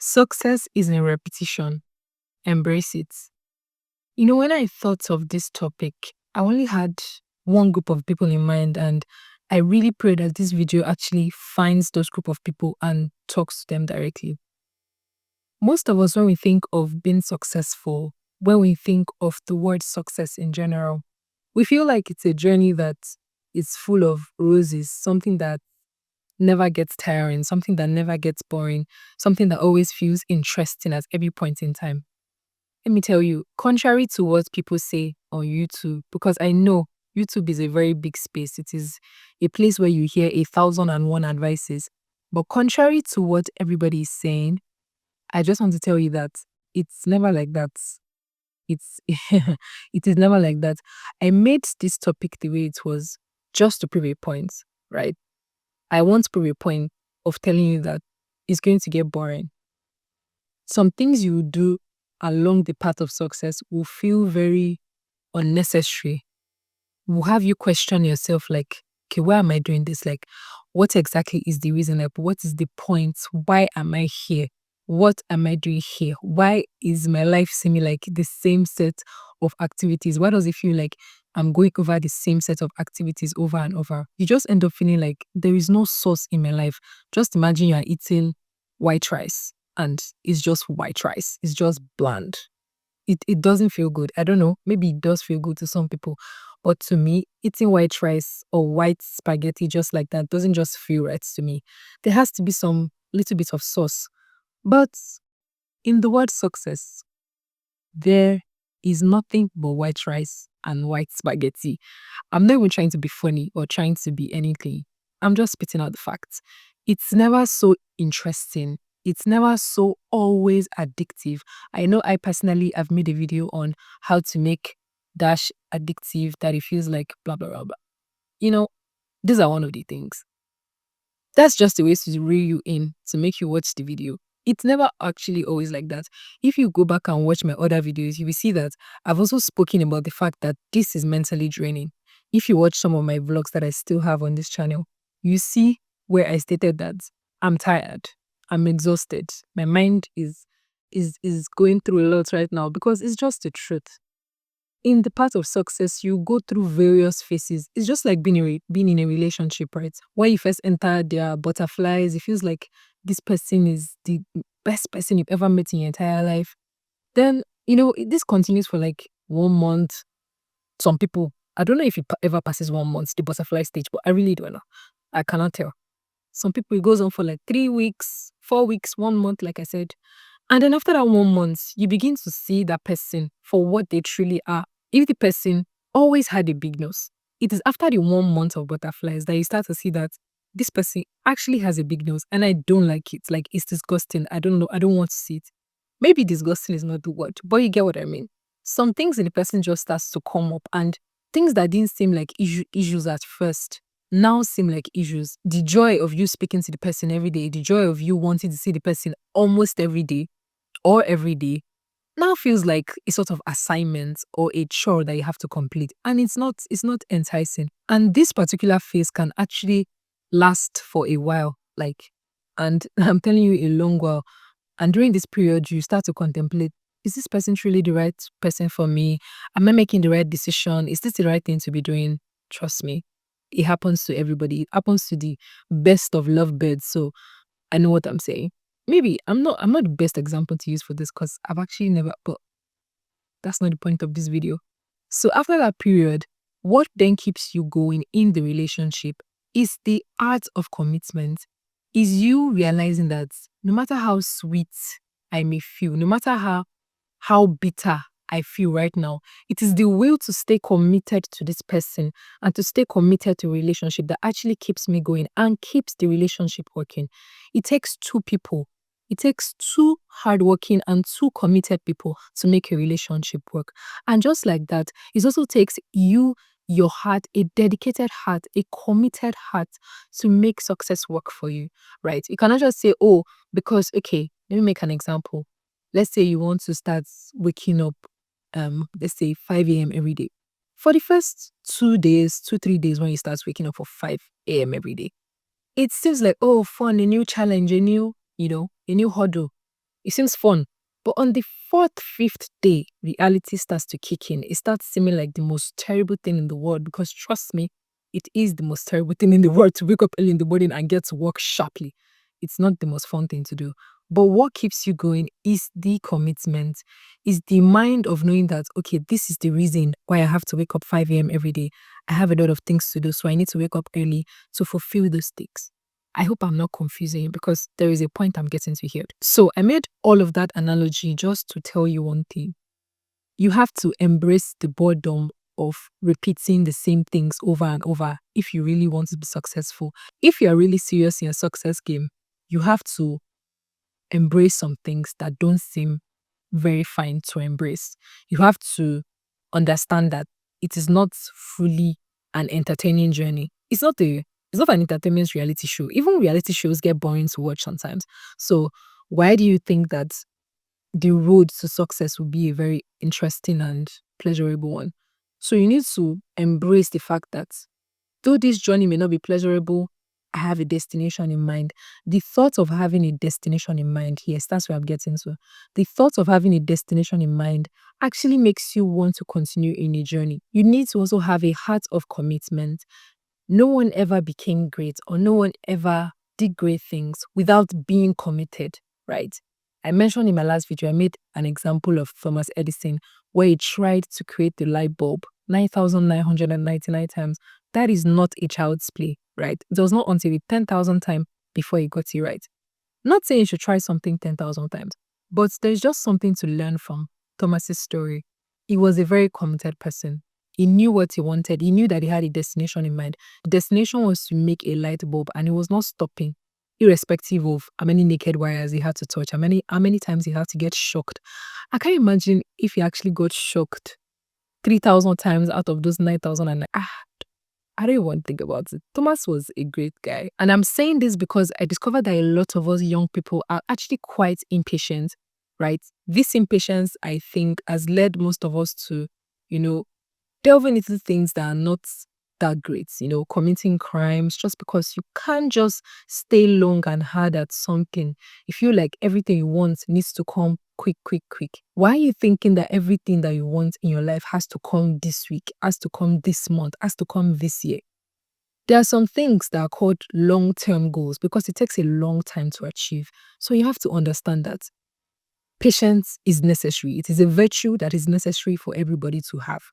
Success is in repetition. Embrace it. When I thought of this topic, I only had one group of people in mind, and I really pray that this video actually finds those group of people and talks to them directly. Most of us, when we think of being successful, when we think of the word success in general, we feel like it's a journey that is full of roses, something that never gets tiring, something that never gets boring, something that always feels interesting at every point in time. Let me tell you, contrary to what people say on YouTube, because I know YouTube is a very big space, it is a place where you hear 1,001 advices. But contrary to what everybody is saying, I just want to tell you that it's never like that. It's it is never like that. I made this topic the way it was just to prove a point, right? I want to prove a point of telling you that it's going to get boring. Some things you do along the path of success will feel very unnecessary. Will have you question yourself like, okay, why am I doing this? Like, what exactly is the reason? Like, what is the point? Why am I here? What am I doing here? Why is my life seeming like the same set of activities? Why does it feel like I'm going over the same set of activities over and over? You just end up feeling like there is no source in my life. Just imagine you are eating white rice and it's just white rice. It's just bland. It doesn't feel good. I don't know. Maybe it does feel good to some people. But to me, eating white rice or white spaghetti just like that doesn't just feel right to me. There has to be some little bit of sauce. But in the word success, there is nothing but white rice and white spaghetti. I'm not even trying to be funny or trying to be anything. I'm just spitting out the facts. It's never so interesting. It's never so always addictive. I know I personally have made a video on how to make Dash addictive that it feels like blah blah blah blah. You know, these are one of the things. That's just the way to reel you in to make you watch the video. It's never actually always like that. If you go back and watch my other videos, you will see that I've also spoken about the fact that this is mentally draining. If you watch some of my vlogs that I still have on this channel, you see where I stated that I'm tired, I'm exhausted. My mind is going through a lot right now because it's just the truth. In the path of success, you go through various phases. It's just like being in a relationship, right? When you first enter, there are butterflies. It feels like this person is the best person you've ever met in your entire life. Then, this continues for like 1 month. Some people, I don't know if it ever passes 1 month, the butterfly stage, but I really don't know. I cannot tell. Some people, it goes on for like 3 weeks, 4 weeks, 1 month, like I said. And then after that 1 month, you begin to see that person for what they truly are. If the person always had a big nose, it is after the 1 month of butterflies that you start to see that this person actually has a big nose and I don't like it. Like it's disgusting. I don't know. I don't want to see it. Maybe disgusting is not the word, but you get what I mean. Some things in the person just starts to come up and things that didn't seem like issues at first now seem like issues. The joy of you speaking to the person every day, the joy of you wanting to see the person almost every day or every day now feels like a sort of assignment or a chore that you have to complete, and it's not enticing. And this particular phase can actually last for a while, like, and I'm telling you, a long while. And during this period you start to contemplate, is this person truly the right person for me? Am I making the right decision? Is this the right thing to be doing? Trust me, it happens to everybody. It happens to the best of lovebirds. So I know what I'm saying. Maybe I'm not the best example to use for this because I've actually never, but that's not the point of this video. So after that period, what then keeps you going in the relationship is the art of commitment. Is you realizing that no matter how sweet I may feel, no matter how bitter I feel right now, it is the will to stay committed to this person and to stay committed to a relationship that actually keeps me going and keeps the relationship working. It takes two people. It takes two hardworking and two committed people to make a relationship work. And just like that, it also takes you, your heart, a dedicated heart, a committed heart to make success work for you, right? You cannot just say, oh, because, okay, let me make an example. Let's say you want to start waking up, let's say 5 a.m. every day. For the first 2 days, 3 days when you start waking up for 5 a.m. every day, it seems like, oh, fun, a new challenge, a new hurdle. It seems fun. But on the fourth, fifth day, reality starts to kick in. It starts seeming like the most terrible thing in the world because trust me, it is the most terrible thing in the world to wake up early in the morning and get to work sharply. It's not the most fun thing to do. But what keeps you going is the commitment, is the mind of knowing that, okay, this is the reason why I have to wake up 5 a.m. every day. I have a lot of things to do, so I need to wake up early to fulfill those things. I hope I'm not confusing you because there is a point I'm getting to here. So I made all of that analogy just to tell you one thing. You have to embrace the boredom of repeating the same things over and over if you really want to be successful. If you are really serious in your success game, you have to embrace some things that don't seem very fine to embrace. You have to understand that it is not fully an entertaining journey. It's not an entertainment reality show. Even reality shows get boring to watch sometimes. So why do you think that the road to success will be a very interesting and pleasurable one? So you need to embrace the fact that though this journey may not be pleasurable, I have a destination in mind. The thought of having a destination in mind, yes, that's where I'm getting to. The thought of having a destination in mind actually makes you want to continue in a journey. You need to also have a heart of commitment. No one ever became great or no one ever did great things without being committed, right? I mentioned in my last video, I made an example of Thomas Edison where he tried to create the light bulb 9,999 times. That is not a child's play, right? It was not until the 10,000th time before he got it right. Not saying you should try something 10,000 times, but there's just something to learn from Thomas's story. He was a very committed person. He knew what he wanted. He knew that he had a destination in mind. The destination was to make a light bulb, and he was not stopping, irrespective of how many naked wires he had to touch, how many times he had to get shocked. I can't imagine if he actually got shocked 3,000 times out of those 9,000 and I don't want to think about it. Thomas was a great guy. And I'm saying this because I discovered that a lot of us young people are actually quite impatient, right? This impatience, I think, has led most of us to, delving into things that are not that great, committing crimes just because you can't just stay long and hard at something. You feel like everything you want needs to come quick, quick, quick. Why are you thinking that everything that you want in your life has to come this week, has to come this month, has to come this year? There are some things that are called long-term goals because it takes a long time to achieve. So you have to understand that patience is necessary. It is a virtue that is necessary for everybody to have.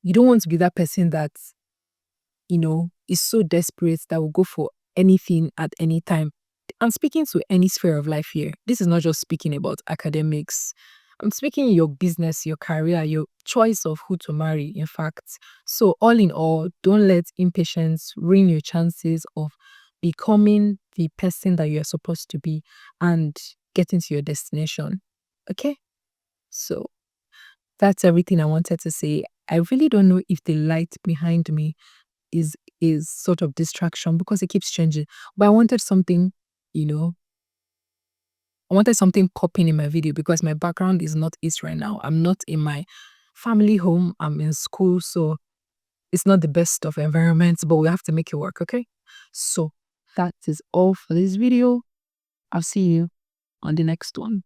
You don't want to be that person that, is so desperate that will go for anything at any time. I'm speaking to any sphere of life here. This is not just speaking about academics. I'm speaking your business, your career, your choice of who to marry, in fact. So all in all, don't let impatience ruin your chances of becoming the person that you're supposed to be and getting to your destination. Okay? So that's everything I wanted to say. I really don't know if the light behind me is sort of distraction because it keeps changing. But you know, I wanted something popping in my video because my background is not East right now. I'm not in my family home. I'm in school, so it's not the best of environments, but we have to make it work, okay? So that is all for this video. I'll see you on the next one.